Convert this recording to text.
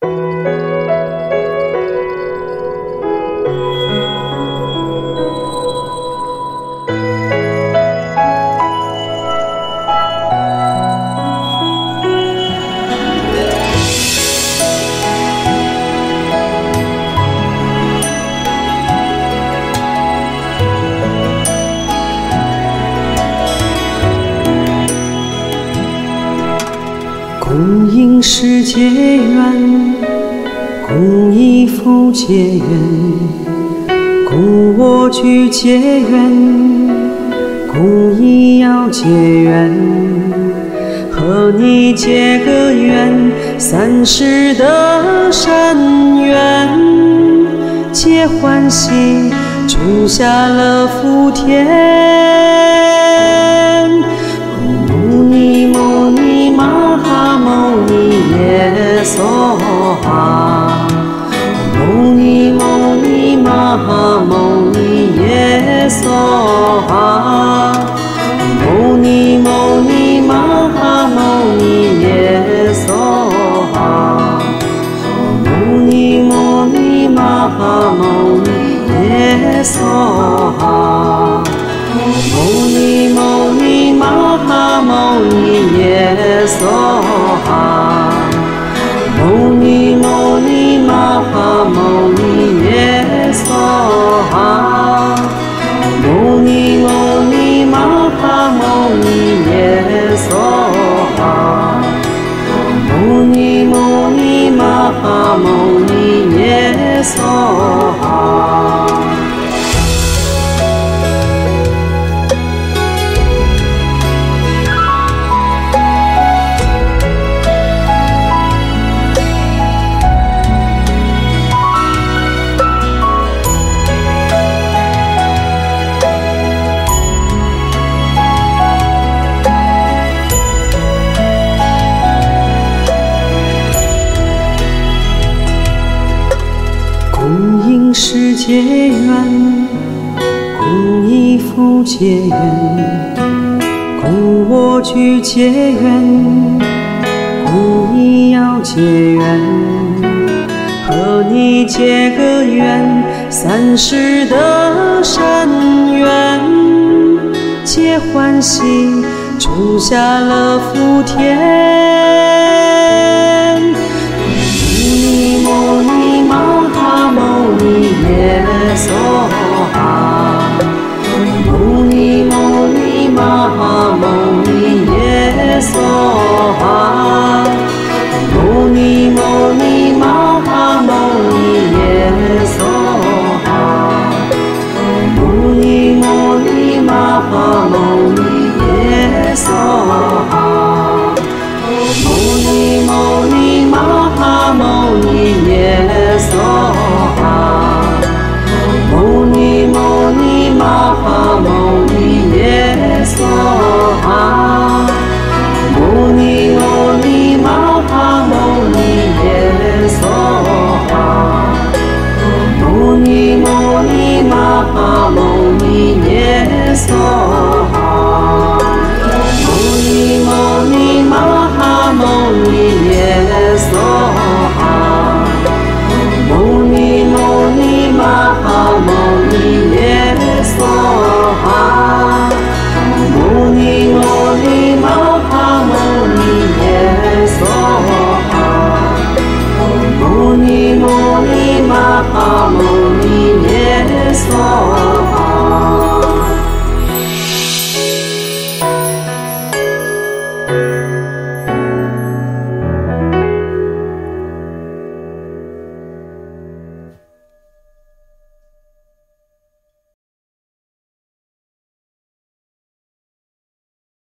共应世结缘，共依父结缘，共我具结缘，共依要结缘，和你结个缘，三世的善缘，皆欢喜，种下了福田。牟尼牟尼玛哈牟尼耶娑哈，牟尼牟尼玛哈牟尼耶娑哈，牟尼牟尼玛哈牟尼耶娑哈，牟尼牟尼玛哈牟尼耶娑哈，牟尼牟尼玛哈牟尼耶娑哈，牟尼牟尼玛哈牟尼耶娑哈，牟尼牟尼玛哈牟尼耶娑哈，牟尼牟尼玛哈牟尼耶娑哈。共应世结缘，共依父结缘，共我具结缘，共依要结缘，和你结个缘，三世的善缘，皆欢喜，种下了福田。牟尼玛哈牟尼耶娑哈，牟尼牟尼玛哈牟尼耶娑哈，牟尼牟尼玛哈牟尼耶娑哈，牟尼牟尼玛哈牟尼耶娑哈，牟尼牟尼玛哈牟尼耶娑哈，牟尼牟尼玛哈牟尼耶娑哈，牟尼牟尼玛哈牟尼耶娑哈，牟尼牟尼玛哈牟尼耶娑哈，牟尼牟尼玛哈牟尼耶娑哈，牟尼牟尼玛哈牟尼耶娑哈，牟尼牟尼玛哈牟尼耶娑哈，牟尼牟尼玛哈牟尼耶娑。